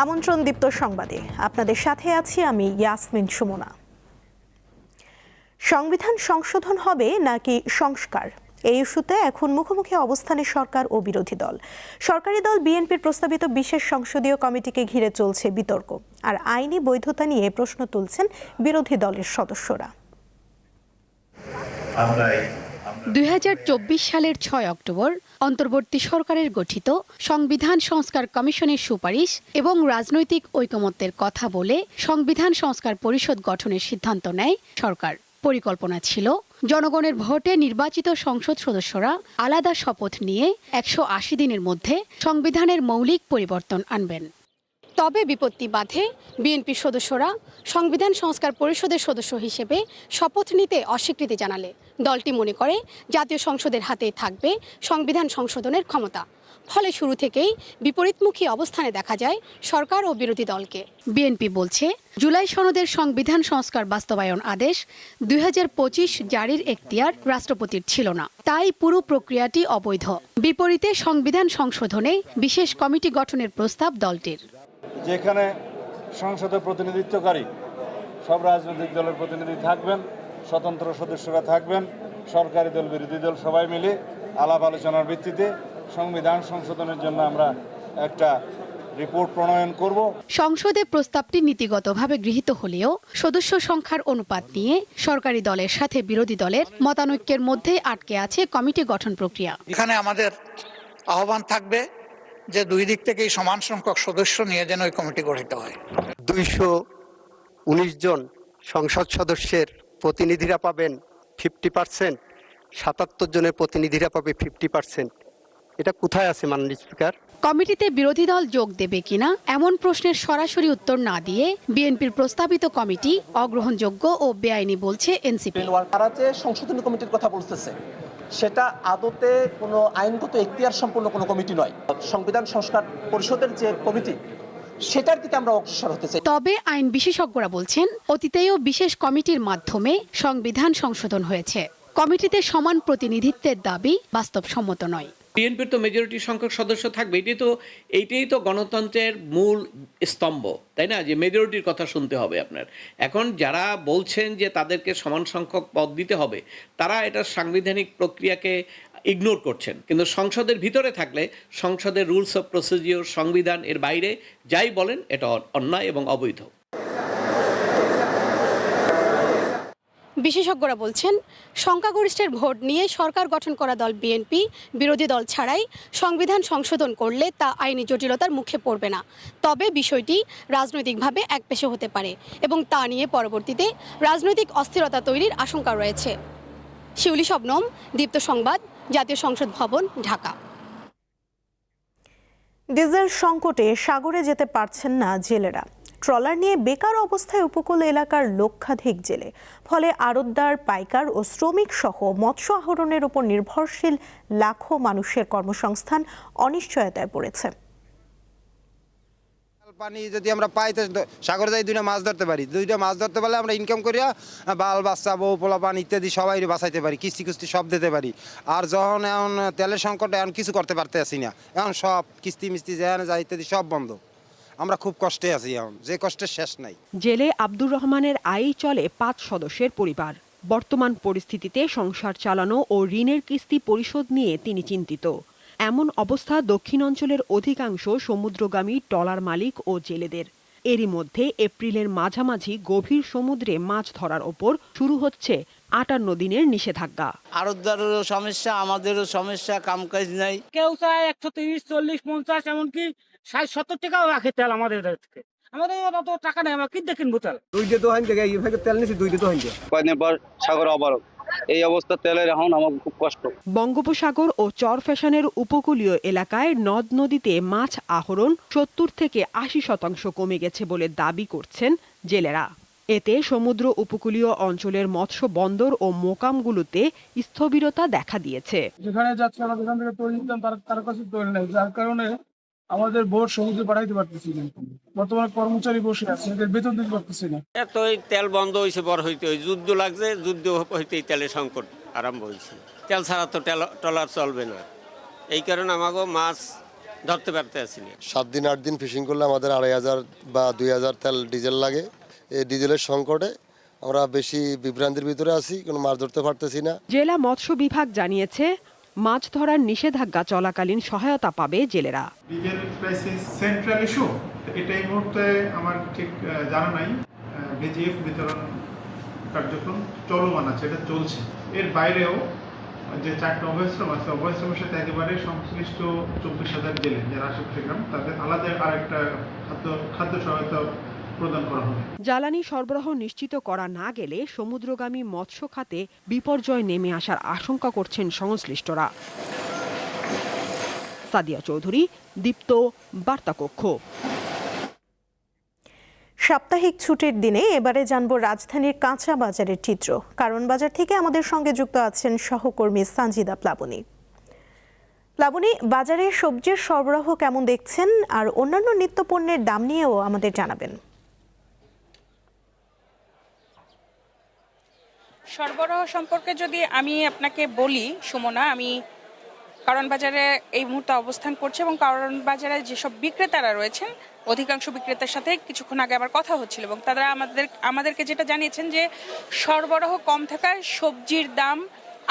আমন্ত্রণ দীপ্ত সংবাদে আপনাদের সাথে আছি আমি ইয়াসমিন সুমনা। সংবিধান সংশোধন হবে নাকি সংস্কার, এই ইস্যুতে এখন মুখোমুখি অবস্থানে সরকার ও বিরোধী দল। সরকারি দল বিএনপির প্রস্তাবিত বিশেষ সংসদীয় কমিটিকে ঘিরে চলছে বিতর্ক, আর আইনি বৈধতা নিয়ে প্রশ্ন তুলছেন বিরোধী দলের সদস্যরা। 2024 সালের 6 অক্টোবর অন্তর্বর্তী সরকারের গঠিত সংবিধান সংস্কার কমিশনের সুপারিশ এবং রাজনৈতিক ঐকমত্যের কথা বলে সংবিধান সংস্কার পরিষদ গঠনের সিদ্ধান্ত নেয় সরকার। পরিকল্পনা ছিল জনগণের ভোটে নির্বাচিত সংসদ সদস্যরা আলাদা শপথ নিয়ে 180 দিনের মধ্যে সংবিধানের মৌলিক পরিবর্তন আনবেন। তবে বিপত্তি বাধে বিএনপির সদস্যরা সংবিধান সংস্কার পরিষদের সদস্য হিসেবে শপথ নিতে অস্বীকৃতি জানালে দলটি মনে করে জাতীয় সংসদের হাতেই থাকবে সংবিধান সংশোধনের ক্ষমতা। ফলে শুরু থেকেই বিপরীতমুখী অবস্থানে দেখা যায় সরকার ও বিরোধী দলকে। বিএনপি বলছে, জুলাই সনদের সংবিধান সংস্কার বাস্তবায়ন আদেশ 2025 জারির এখতিয়ার রাষ্ট্রপতির ছিল না, তাই পুরো প্রক্রিয়াটি অবৈধ। বিপরীতে সংবিধান সংশোধনে বিশেষ কমিটি গঠনের প্রস্তাব দলটির। যেখানে সংসদে প্রতিনিধিত্বকারী সব রাজনৈতিক দলের প্রতিনিধি থাকবেন, স্বতন্ত্র সদস্যরা থাকবেন, সরকারি দল বিরোধী দল সবাই মিলে আলাপ আলোচনার ভিত্তিতে সংবিধান সংশোধনের জন্য আমরা একটা রিপোর্ট প্রণয়ন করব। সংসদে প্রস্তাবটি নীতিগতভাবে গৃহীত হলেও সদস্য সংখ্যার অনুপাত নিয়ে সরকারি দলের সাথে বিরোধী দলের মতানৈক্যের মধ্যে আটকে আছে কমিটি গঠন প্রক্রিয়া। এখানে আমাদের আহ্বান থাকবে যে দুই দিক থেকেই সমান সংখ্যক সদস্য নিয়ে যেন ওই কমিটি গঠিত হয়। 219 জন সংসদ সদস্যের প্রতিনিধিরা পাবেন 50%, 77 জনের প্রতিনিধিরা পাবে 50%। এটা কোথায় আছে মাননীয় স্পিকার? কমিটিতে বিরোধী দল যোগ দেবে কিনা এমন প্রশ্নের সরাসরি উত্তর না দিয়ে বিএনপির প্রস্তাবিত কমিটি অগ্রহণযোগ্য ও বেআইনি বলছে এনসিপি। তারা যে সংশোধনী কমিটির কথা বলতেছে সেটা আদতে কোনো আইনগত এখতিয়ার সম্পন্ন কোনো কমিটি নয়। সংবিধান সংস্কার পরিষদের যে কমিটি সেটার দিকে আমরা অগ্রসর হতে চাই। তবে আইন বিশেষজ্ঞরা বলছেন, অতীতেও বিশেষ কমিটির মাধ্যমে সংবিধান সংশোধন হয়েছে। কমিটিতে সমান প্রতিনিধিত্বের দাবি বাস্তবসম্মত নয়। বিএনপির তো মেজরিটি সংখ্যক সদস্য থাকবে, এইটাই তো গণতন্ত্রের মূল স্তম্ভ, তাই না? যে মেজরিটির কথা শুনতে হবে আপনার। এখন যারা বলছেন যে তাদেরকে সমান সংখ্যক পদ দিতে হবে, তারা এটা সাংবিধানিক প্রক্রিয়াকে ইগনোর করছেন। কিন্তু সংসদের ভিতরে থাকলে সংসদের রুলস অফ প্রসিডিওর, সংবিধান এর বাইরে যাই বলেন এটা অন্যায় এবং অবৈধ। বিশেষজ্ঞরা বলছেন, সংখ্যাগরিষ্ঠের ভোট নিয়ে সরকার গঠন করা দল বিএনপি বিরোধী দল ছাড়াই সংবিধান সংশোধন করলে তা আইনি জটিলতার মুখে পড়বে না। তবে বিষয়টি রাজনৈতিকভাবে একপেশে হতে পারে এবং তা নিয়ে পরবর্তীতে রাজনৈতিক অস্থিরতা তৈরির আশঙ্কা রয়েছে। শিউলি শবনম, দীপ্ত সংবাদ, জাতীয় সংসদ ভবন, ঢাকা। ডিজেল সংকটে সাগরে যেতে পারছেন না জেলেরা। ট্রলার নিয়ে বেকার অবস্থায় উপকূল এলাকার লক্ষাধিক জেলে। ফলে আড়তদার, পাইকার ও শ্রমিক সহ মৎস্য আহরণের উপর নির্ভরশীল লাখো মানুষের কর্মসংস্থান অনিশ্চয়তায় পড়েছে। পানি যদি আমরা পাই তো সাগরে যাই দুইটা মাছ ধরতে পারি, দুইটা মাছ ধরতে পারলে আমরা ইনকাম করিয়া বাল বাচ্চা বউ পোলা পান ইত্যাদি সবাই বাঁচাইতে পারি, কিস্তি কুস্তি সব দিতে পারি। আর যখন এখন তেলের সংকট, এখন কিছু করতে পারতে আসি না, এখন সব কিস্তি মিস্তি যা ইত্যাদি সব বন্ধ। আমরা খুব কষ্টে আছি, এখন যে কষ্টের শেষ নাই। জেলে আব্দুর রহমানের আয় চলে 5 সদস্যের পরিবার। বর্তমান পরিস্থিতিতে সংসার চালানো ও ঋণের কিস্তি পরিশোধ নিয়ে তিনি চিন্তিত। এমন অবস্থা দক্ষিণ অঞ্চলের অধিকাংশ সমুদ্রগামী ট্রলার মালিক ও জেলেদের। এরই মধ্যে এপ্রিলের মাঝামাঝি গভীর সমুদ্রে মাছ ধরার ওপর শুরু হচ্ছে 58 দিনের নিষেধাজ্ঞা। আড়তদারেরও সমস্যা, আমাদেরও সমস্যা, কামকাজ নাই। কেউ চায় 130, 40, 50, এমনকি 60-70 টাকাও রাখে তেল আমাদের থেকে। আমাদের অত টাকা নেই, আমরা কিনতে কিনবো তেল। দুইটা দোহান থেকে তেল নিছি, দুইটা দোহান থেকে কয়েকদিন পর সাগর অবরোধ, এই অবস্থা তেলের এখন আমার খুব কষ্ট। বঙ্গোপসাগর ও চরফ্যাশনের উপকূলীয় এলাকায় নদ নদীতে মাছ আহরণ 70 থেকে 80% কমে গেছে বলে দাবি করছেন জেলেরা। এতে সমুদ্র উপকূলীয় অঞ্চলের মৎস্য বন্দর ও মোকামগুলোতে স্থবিরতা দেখা দিয়েছে। যেখানে যাচ্ছে আমরা যেখান থেকে তৈরি নিতাম তার কাছে তৈরি নেই, যার কারণে আমাদের বোট সমুদ্রে পাঠাইতে পারতেছি না। বর্তমানে কর্মচারী বসে আছে, এদের বেতন দিতে পারতেছি না। এত তেল বন্ধ হয়েছে, বড় হইতে যুদ্ধ লাগছে, যুদ্ধ হইতে তেলের সংকট আরম্ভ হয়েছে। তেল ছাড়া তো ট্রলার চলবে না। এই কারণে আমাকে মাছ ধরতে পারতে আসি না। 7 দিন 8 দিন ফিশিং করলে আমাদের 2500 বা 2000 তেল ডিজেল লাগে। এই ডিজেলের সংকটে আমরা বেশি বিভ্রান্তির ভিতরে আছি, কোনো মাছ ধরতে পারতেছি না। জেলা মৎস্য বিভাগ জানিয়েছে মাছ ধরার নিষেধাজ্ঞা চলাকালীন সহায়তা পাবে জেলেরা। ডিজেল ক্রাইসিস সেন্ট্রাল ইস্যু, এটা এই মুহূর্তে আমার ঠিক জানা নাই। ভিজিএফ বিতরণ কার্যক্রম চলমান আছে, এটা চলছে। এর বাইরেও যে 4টা অভয়াশ্রম আছে, অভয়াশ্রমের সাথে একেবারে সংশ্লিষ্ট 24,000 জেলে যারা আশেপাশে গ্রাম, তাদের আলাদা আরেকটা খাদ্য সহায়তা প্রদান করা হবে। জ্বালানি সরবরাহ নিশ্চিত করা না গেলে সমুদ্রগামী মৎস্য খাতে বিপর্যয় নেমে আসার আশঙ্কা করছেন সংশ্লিষ্টরা। সাদিয়া চৌধুরী, দীপ্ত, বার্তাকক্ষ। সাপ্তাহিক ছুটির দিনে এবারে জানবো রাজধানীর কাঁচা বাজারের চিত্র। কারণ বাজার থেকে আমাদের সঙ্গে যুক্ত আছেন সহকর্মী সানজিদা প্লাবনী। প্লাবনী, বাজারে সবজির সরবরাহ কেমন দেখছেন, আর অন্যান্য নিত্যপণ্যের দাম নিয়েও আমাদের জানাবেন। সরবরাহ সম্পর্কে যদি আমি আপনাকে বলি সুমনা, আমি কারণ বাজারে এই মুহূর্তে অবস্থান করছি এবং কারণ বাজারে যেসব বিক্রেতারা রয়েছেন অধিকাংশ বিক্রেতার সাথে কিছুক্ষণ আগে আবার কথা হচ্ছিল এবং তারা আমাদেরকে যেটা জানিয়েছেন যে সরবরাহ কম থাকায় সবজির দাম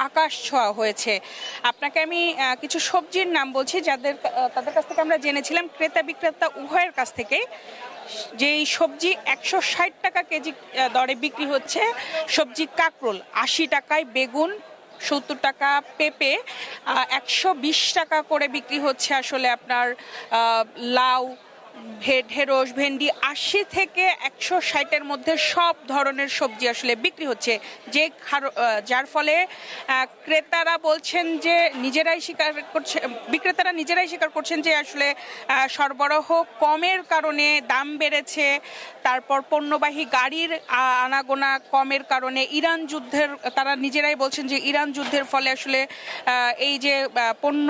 আকাশ ছোঁয়া হয়েছে। আপনাকে আমি কিছু সবজির নাম বলছি তাদের কাছ থেকে আমরা জেনেছিলাম, ক্রেতা বিক্রেতা উভয়ের কাছ থেকে, যেই সবজি 160 টাকা কেজি দরে বিক্রি হচ্ছে সবজি কাকরোল, 80 টাকায় বেগুন, 70 টাকা পেঁপে, 120 টাকা করে বিক্রি হচ্ছে আসলে আপনার লাউ, ঢেঁড়স, ভেন্ডি। 80 থেকে 160-এর মধ্যে সব ধরনের সবজি আসলে বিক্রি হচ্ছে, যার ফলে ক্রেতারা বলছেন যে বিক্রেতারা নিজেরাই স্বীকার করছেন যে আসলে সরবরাহ কমের কারণে দাম বেড়েছে। তারপর পণ্যবাহী গাড়ির আনাগোনা কমের কারণে ইরান যুদ্ধের, তারা নিজেরাই বলছেন যে ইরান যুদ্ধের ফলে আসলে এই যে পণ্য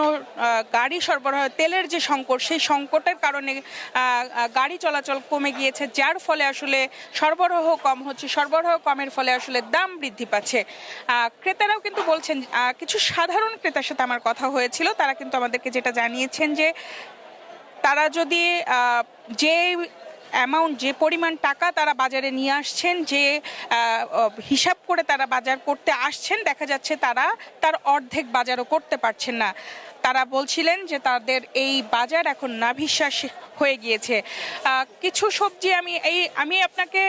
গাড়ি সরবরাহ, তেলের যে সংকট, সেই সংকটের কারণে গাড়ি চলাচল কমে গিয়েছে, যার ফলে আসলে সরবরাহ কম হচ্ছে। সরবরাহ কমের ফলে আসলে দাম বৃদ্ধি পাচ্ছে। ক্রেতারাও কিন্তু বলছেন, কিছু সাধারণ ক্রেতার সাথে আমার কথা হয়েছিল, তারা কিন্তু আমাদেরকে যেটা জানিয়েছেন যে তারা যদি যে পরিমাণ টাকা তারা বাজারে নিয়ে আসছেন, যে হিসাব করে তারা বাজার করতে আসছেন, দেখা যাচ্ছে তার অর্ধেক বাজারও করতে পারছেন না। তারা বলছিলেন যে তাদের এই বাজার এখন নাভিশ্বাস হয়ে গিয়েছে। কিছু সবজি আমি আপনাকে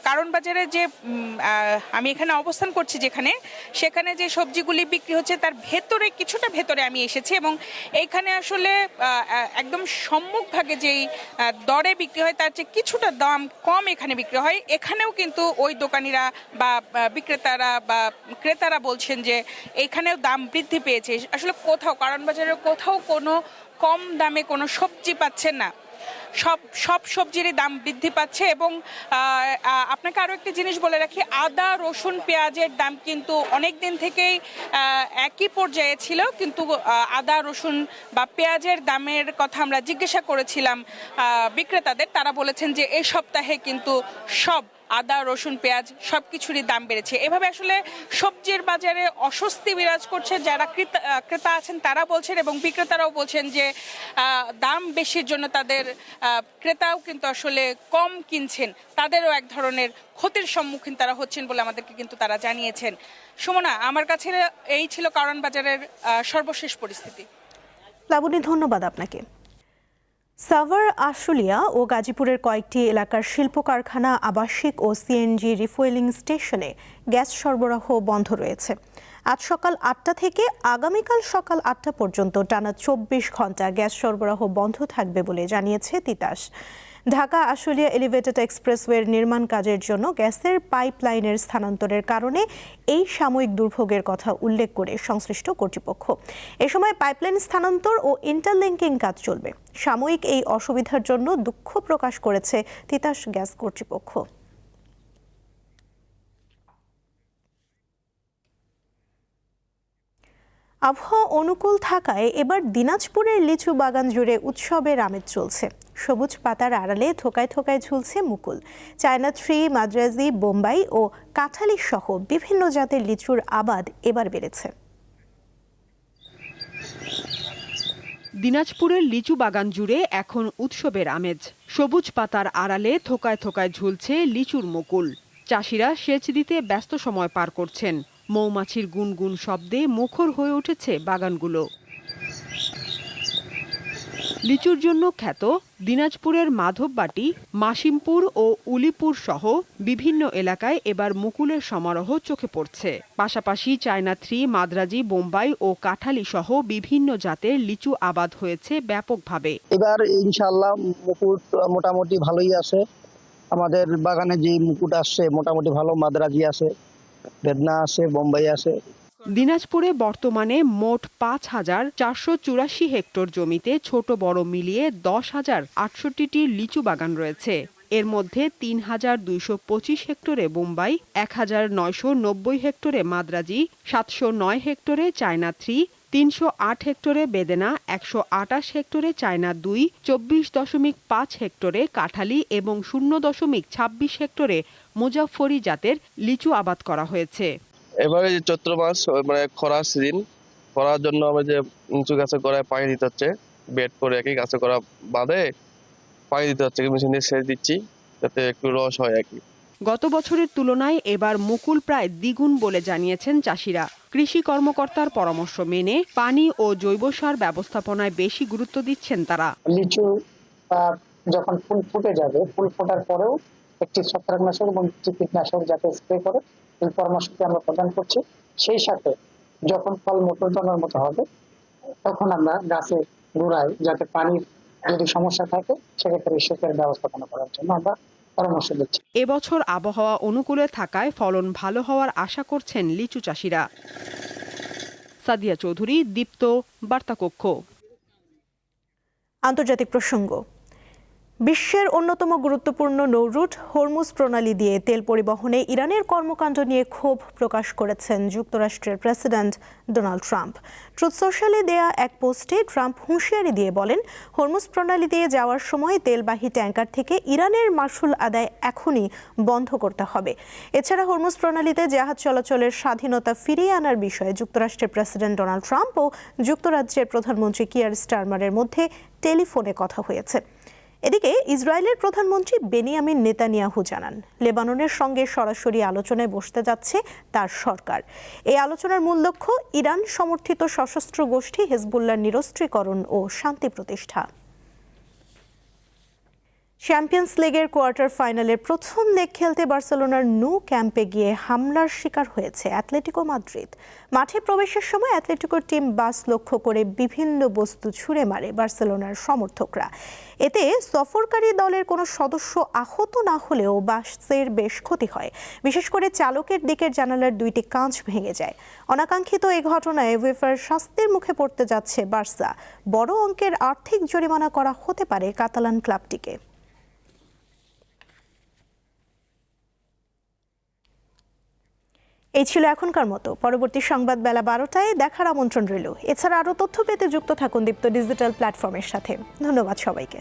কারণ বাজারে যে আমি এখানে অবস্থান করছি সেখানে যে সবজিগুলি বিক্রি হচ্ছে তার কিছুটা ভেতরে আমি এসেছি এবং এইখানে আসলে একদম সম্মুখভাগে যেই দরে বিক্রি হয় তার চেয়ে কিছুটা দাম কম এখানে বিক্রি হয়। এখানেও কিন্তু ওই দোকানিরা বা বিক্রেতারা বা ক্রেতারা বলছেন যে এখানেও দাম বৃদ্ধি পেয়েছে। আসলে কারণ বাজারে কোথাও কোনো কম দামে কোনো সবজি পাচ্ছেন না, সব সবজিরই দাম বৃদ্ধি পাচ্ছে। এবং আপনাকে আরও একটি জিনিস বলে রাখি, আদা, রসুন, পেঁয়াজের দাম কিন্তু অনেক দিন থেকেই একই পর্যায়ে ছিল, কিন্তু আদা, রসুন বা পেঁয়াজের দামের কথা আমরা জিজ্ঞাসা করেছিলাম বিক্রেতাদের, তারা বলেছেন যে এই সপ্তাহে কিন্তু সব আদা, রসুন, পেঁয়াজ সব কিছুরই দাম বেড়েছে। এভাবে আসলে সবজির বাজারে অস্বস্তি বিরাজ করছে, যারা ক্রেতা আছেন তারা বলছেন এবং বিক্রেতারাও বলছেন যে দাম বেশির জন্য তাদের ক্রেতাও কিন্তু আসলে কম কিনছেন, তাদেরও এক ধরনের ক্ষতির সম্মুখীন তারা হচ্ছেন বলে আমাদেরকে কিন্তু তারা জানিয়েছেন। সুমনা, আমার কাছে এই ছিল কারণ বাজারের সর্বশেষ পরিস্থিতি। লাবণী, ধন্যবাদ আপনাকে। সাভার, আশুলিয়া ও গাজীপুরের কয়েকটি এলাকার শিল্প কারখানা, আবাসিক ও সিএনজি রিফুয়েলিং স্টেশনে গ্যাস সরবরাহ বন্ধ রয়েছে। আজ সকাল 8টা থেকে আগামীকাল সকাল 8টা পর্যন্ত টানা 24 ঘন্টা গ্যাস সরবরাহ বন্ধ থাকবে বলে জানিয়েছে তিতাস। ঢাকা আশুলিয়া এলিভেটেড এক্সপ্রেসওয়ের নির্মাণ কাজের জন্য গ্যাসের পাইপলাইনের স্থানান্তরের কারণে এই সাময়িক দুর্ভোগের কথা উল্লেখ করে সংশ্লিষ্ট কর্তৃপক্ষ, এ সময় পাইপলাইন স্থানান্তর ও ইন্টারলিঙ্কিং কাজ চলবে। সাময়িক এই অসুবিধার জন্য দুঃখ প্রকাশ করেছে তিতাস গ্যাস কর্তৃপক্ষ। আবহাওয়া অনুকূল থাকায় এবার দিনাজপুরের লিচু বাগান জুড়ে উৎসবের আমেজ চলছে। সবুজ পাতার আড়ালে থোকায় থোকায় ঝুলছে মুকুল। চায়না থ্রি, মাদ্রাজি, বোম্বাই ও কাঁঠালি সহ বিভিন্ন জাতের লিচুর আবাদ এবার বেড়েছে। দিনাজপুরের লিচু বাগান জুড়ে এখন উৎসবের আমেজ। সবুজ পাতার আড়ালে থোকায় থোকায় ঝুলছে লিচুর মুকুল। চাষিরা সেচ দিতে ব্যস্ত সময় পার করছেন। মৌমাছির গুনগুন শব্দে মুখর হয়ে উঠেছে বাগানগুলো। লিচুর জন্য খ্যাত দিনাজপুরের মাধববাটি, মাসিমপুর ও উলিপুর সহ বিভিন্ন এলাকায় এবার মুকুলের সমারোহ চোখে পড়ছে। পাশাপাশি চায়না 3, মাদ্রাজি, বোম্বাই ও কাঁঠালি সহ বিভিন্ন জাতের লিচু আবাদ হয়েছে ব্যাপকভাবে। এবার ইনশাআল্লাহ মুকুট মোটামুটি ভালোই আসে। আমাদের বাগানে যে মুকুট আসছে মোটামুটি ভালো, মাদ্রাজি আসে, বেদনা আসে, বোম্বাই আসে। দিনাজপুরে বর্তমানে মোট ৫,৪৮৪ হেক্টর জমিতে ছোট বড় মিলিয়ে 10,068টি লিচু বাগান রয়েছে। এর মধ্যে 3,225 হেক্টরে বোম্বাই, 1,990 হেক্টরে মাদ্রাজি, 709 হেক্টরে চায়না 3, 308 হেক্টরে বেদেনা, 128 হেক্টরে চায়না 2, 24.5 হেক্টরে কাঁঠালি এবং 0.26 হেক্টরে মুজাফফরি জাতের লিচু আবাদ করা হয়েছে। এবারে যে চৈত্র মাস মানে খরা সিজন, খরার জন্য আমরা যে নিচু গাছে গোড়ায় পানি দিতে হচ্ছে, বেড করে একই গাছে গোড়া বাঁধে পানি দিতে হচ্ছে, মেশিন দিয়ে সেচ দিচ্ছি যাতে একটু রস হয় আর কি। গত বছরের তুলনায় এবার মুকুল প্রায় দ্বিগুণ বলে জানিয়েছেন চাষিরা। কৃষি কর্মকর্তার পরামর্শ মেনে পানি ও জৈব সার ব্যবস্থাপনায় বেশি গুরুত্ব দিচ্ছেন তারা। লিচু যখন ফুল ফুটে যাবে, ফুল ফোটার পরেও একটি ছত্রাকনাশক এবং একটি কীটনাশক যাতে স্প্রে করে এই পরামর্শটি আমরা প্রদান করছি। সেই সাথে যখন ফল মোটরদানার মতো হবে তখন আমরা গাছের গোড়ায় যাতে পানির যদি সমস্যা থাকে সেক্ষেত্রে সেচের ব্যবস্থাপনা করার জন্য আমরা পরামর্শ দিচ্ছি। এবছর আবহাওয়া অনুকূলে থাকায় ফলন ভালো হওয়ার আশা করছেন লিচু চাষিরা। সাদিয়া চৌধুরী, দীপ্ত, বার্তাকক্ষ। আন্তর্জাতিক প্রসঙ্গ। বিশ্বের অন্যতম গুরুত্বপূর্ণ নৌরুট হরমুজ প্রণালী দিয়ে তেল পরিবহনে ইরানের কর্মকাণ্ড নিয়ে ক্ষোভ প্রকাশ করেছেন যুক্তরাষ্ট্রের প্রেসিডেন্ট ডোনাল্ড ট্রাম্প। ট্রুথ সোশ্যালে দেয়া এক পোস্টে ট্রাম্প হুঁশিয়ারি দিয়ে বলেন, হরমুজ প্রণালী দিয়ে যাওয়ার সময় তেলবাহী ট্যাঙ্কার থেকে ইরানের মাশুল আদায় এখনই বন্ধ করতে হবে। এছাড়া হরমুজ প্রণালীতে জাহাজ চলাচলের স্বাধীনতা ফিরিয়ে আনার বিষয়ে যুক্তরাষ্ট্রের প্রেসিডেন্ট ডোনাল্ড ট্রাম্প ও যুক্তরাজ্যের প্রধানমন্ত্রী কিয়ার স্টারমারের মধ্যে টেলিফোনে কথা হয়েছে। এদিকে ইসরায়েলের প্রধানমন্ত্রী বেনিয়ামিন নেতানিয়াহু জানান, লেবাননের সঙ্গে সরাসরি আলোচনায় বসতে যাচ্ছে তার সরকার। এই আলোচনার মূল লক্ষ্য ইরান সমর্থিত সশস্ত্র গোষ্ঠী হিজবুল্লাহর নিরস্ত্রীকরণ ও শান্তি প্রতিষ্ঠা। চ্যাম্পিয়ন্স লিগের কোয়ার্টার ফাইনালের প্রথম লেগ খেলতে বার্সেলোনার ন্যু ক্যাম্পে গিয়ে হামলার শিকার হয়েছে অ্যাটলেটিকো মাদ্রিদ। মাঠে প্রবেশের সময় অ্যাটলেটিকোর টিম বাস লক্ষ্য করে বিভিন্ন বস্তু ছুঁড়ে মারে বার্সেলোনার সমর্থকরা। এতে সফরকারী দলের কোনো সদস্য আহত না হলেও বাসের বেশ ক্ষতি হয়। বিশেষ করে চালকের দিকের জানালার 2টি কাঁচ ভেঙে যায়। অনাকাঙ্ক্ষিত এই ঘটনায় উয়েফার শাস্তির মুখে পড়তে যাচ্ছে বার্সা। বড় অঙ্কের আর্থিক জরিমানা করা হতে পারে কাতালান ক্লাবটিকে। এই ছিল এখনকার মতো। পরবর্তী সংবাদ বেলা 12টায় দেখার আমন্ত্রণ রইল। এছাড়া আরও তথ্য পেতে যুক্ত থাকুন দীপ্ত ডিজিটাল প্ল্যাটফর্মের সাথে। ধন্যবাদ সবাইকে।